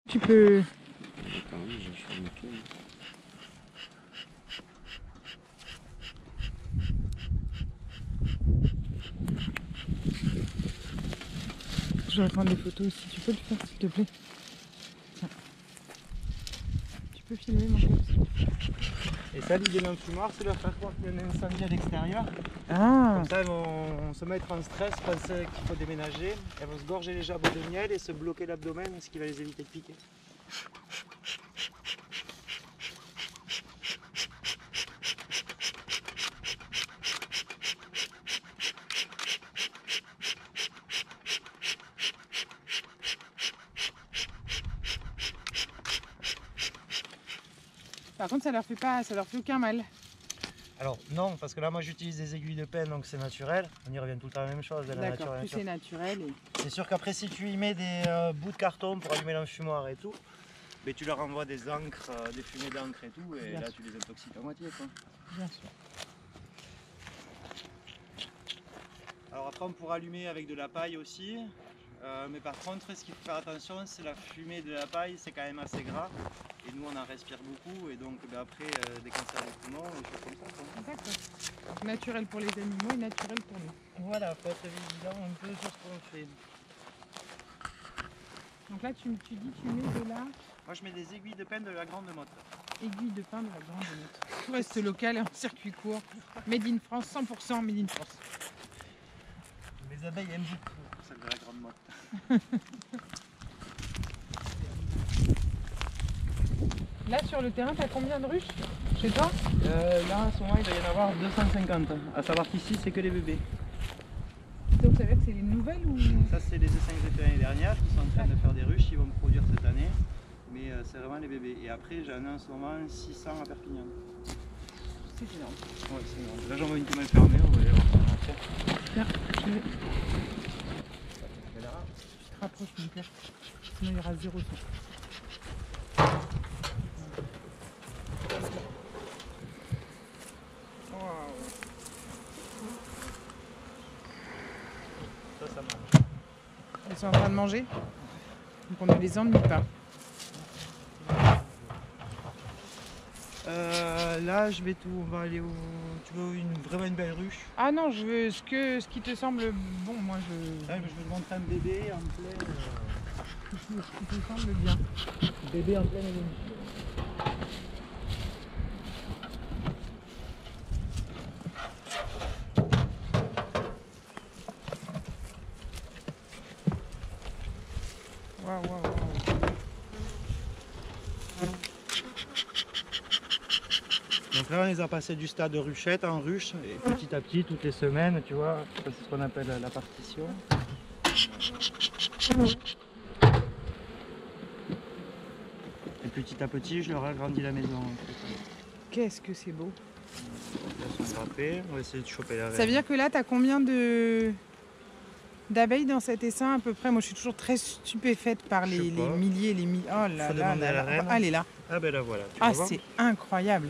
Tu peux... Attends, je fais une pied. Je vais prendre des photos aussi. Tu peux le faire s'il te plaît? Tiens. Tu peux filmer mon cœur. Et ça, l'idée d'un fumoir, c'est leur faire croire qu'il y a un incendie à l'extérieur. Ah, Comme ça, elles vont se mettre en stress, penser qu'il faut déménager. Elles vont se gorger les jabots de miel et se bloquer l'abdomen, ce qui va les éviter de piquer. par contre, ça leur fait pas, ça leur fait aucun mal. Alors non, parce que là, moi, j'utilise des aiguilles de penne, donc c'est naturel. On y revient tout le temps à la même chose, de la nature. D'accord, plus c'est naturel. Et... C'est sûr qu'après, si tu y mets des bouts de carton pour allumer l'enfumoir et tout, mais tu leur envoies des encres, des fumées d'encre et tout, et Bien là, sûr. tu les intoxiques à moitié, quoi. Bien sûr. Alors après, on pourra allumer avec de la paille aussi. Mais par contre, ce qu'il faut faire attention, c'est la fumée de la paille, c'est quand même assez gras. Et nous, on en respire beaucoup. Et donc, après, des cancers des poumons, des choses comme ça, quoi. D'accord. Donc, naturel pour les animaux et naturel pour nous. Voilà, faut être vigilant un peu sur ce qu'on fait. Donc là, tu dis, tu mets de la Moi, je mets des aiguilles de penne de la grande motte. aiguille de pain de la grande note. Tout reste local et en circuit court. Made in France, 100% made in France. Les abeilles aiment beaucoup celle de la grande motte. Là, sur le terrain, tu as combien de ruches chez toi? Là, en ce moment, il va y en avoir 250. À savoir qu'ici, c'est que les bébés. Donc ça veut dire que c'est les nouvelles ou... Ça, c'est les essaims que j'ai fait l'année dernière, qui sont en train de faire des ruches, ils vont me produire cette année. Mais c'est vraiment les bébés. Et après, j'en ai en ce moment 600 à Perpignan. C'est énorme. Ouais, c'est énorme. Là, j'en vois une qui m'a fermé, on va aller voir ça après. Tiens, je vais... Tu te rapproches, mon cœur. Sinon, il y aura 0 son. Ça marche. Ils sont en train de manger. Donc on ne les ennuie pas. Là, je vais tout. On va aller où? Tu veux vraiment une belle ruche? Ah non, je veux ce qui te semble bon. Moi, je... Ah, je vais te montrer un bébé en plein. Ce qui te semble bien. Bébé en pleine évolution. Waouh, waouh, waouh. Donc là, on les a passés du stade de ruchette en ruche, et petit à petit, toutes les semaines, tu vois, ça, c'est ce qu'on appelle la partition. Et petit à petit, je leur agrandis la maison. En fait. Qu'est-ce que c'est beau. Elles sont grappées, on va essayer de choper la reine. Ça veut dire que là, tu as combien d'abeilles dans cet essaim à peu près? Moi, je suis toujours très stupéfaite par Je sais les pas. milliers, les milliers. Oh là Faut là demander à la là. reine. Ah, elle est là. Ah ben là voilà. Tu Ah, vas voir. c'est incroyable.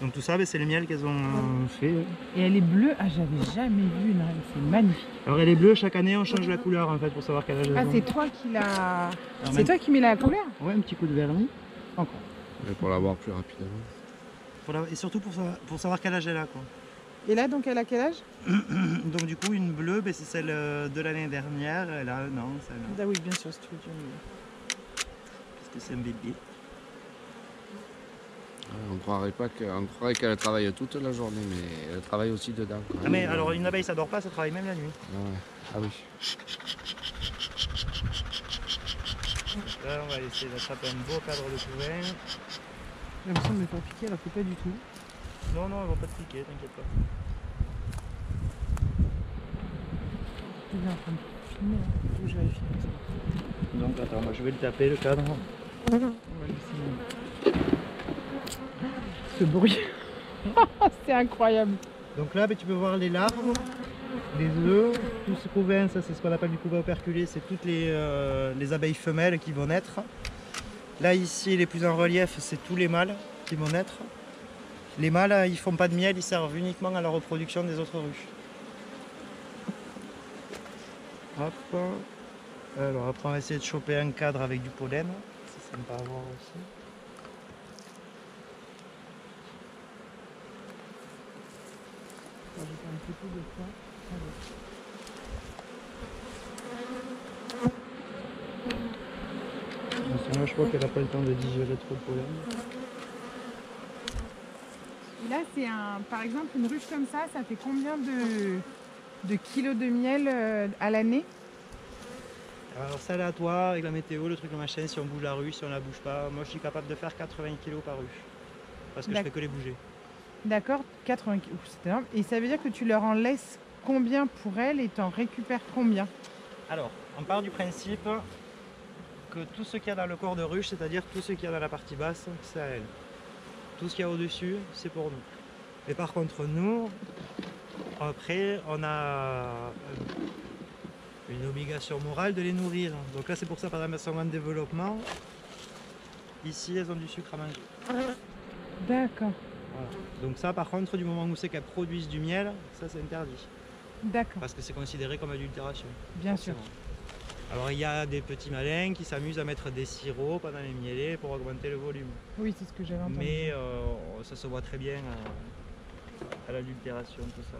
Donc tout ça, ben, c'est le miel qu'elles ont fait. Et elle est bleue. Ah, j'avais jamais vu une reine. C'est magnifique. Alors elle est bleue, chaque année on change la couleur en fait pour savoir quel âge elles Ah, ont. c'est toi qui l'as. C'est même- toi qui mets la couleur? Ouais, un petit coup de vernis. Encore. Mais pour l'avoir plus rapidement. Et surtout pour savoir quel âge elle a quoi. Et là, donc, elle a quel âge? Donc du coup une bleue, ben, c'est celle de l'année dernière. Elle a un an, ça, Ah oui, bien sûr, si tu veux dire. parce que c'est un bébé. On croirait qu'elle travaille toute la journée, mais elle travaille aussi dedans. Quoi. Ah mais alors une abeille ça dort pas, ça travaille même la nuit. Ah, ouais. Ah oui. Donc là on va essayer d'attraper un beau cadre de couvain. J'ai l'impression de me faire piquer alors que pas du tout. Non, non, elles vont pas te piquer, t'inquiète pas. Je suis bien en train de filmer. Hein. Faut que je vérifie comme ça. Donc attends, moi je vais le taper le cadre. On va laisser ce bruit. C'est incroyable. Donc là ben, tu peux voir les larves, les œufs, tout ce couvain, ça c'est ce qu'on appelle du couvain operculé, c'est toutes les abeilles femelles qui vont naître. Là ici les plus en relief c'est tous les mâles qui vont naître. Les mâles ils font pas de miel, ils servent uniquement à la reproduction des autres ruches. Hop. Alors après on va essayer de choper un cadre avec du pollen, c'est sympa à voir aussi. Rajouter un petit peu de ça. Moi je crois qu'elle n'a pas le temps de digérer trop de pollen. Et là, c'est par exemple, une ruche comme ça fait combien de kilos de miel à l'année? Alors c'est aléatoire avec la météo, le truc, le machin, si on bouge la ruche, si on la bouge pas. Moi je suis capable de faire 80 kg par ruche. Parce que je fais que les bouger. D'accord, 80 kilos, c'est énorme. Et ça veut dire que tu leur en laisses combien pour elles et t'en récupères combien? Alors, on part du principe que tout ce qu'il y a dans le corps de ruche, c'est-à-dire tout ce qu'il y a dans la partie basse, c'est à elle. Tout ce qu'il y a au-dessus, c'est pour nous. Mais par contre, nous, après, on a une obligation morale de les nourrir. Donc là, c'est pour ça, par exemple, elles sont en développement. Ici, elles ont du sucre à manger. D'accord, Voilà. Donc ça, par contre, du moment où c'est qu'elles produisent du miel, ça, c'est interdit. d'accord, Parce que c'est considéré comme adultération. bien sûr. Forcément. Alors il y a des petits malins qui s'amusent à mettre des sirops pendant les mielés pour augmenter le volume. Oui, c'est ce que j'avais entendu. Mais ça se voit très bien à l'adultération, tout ça.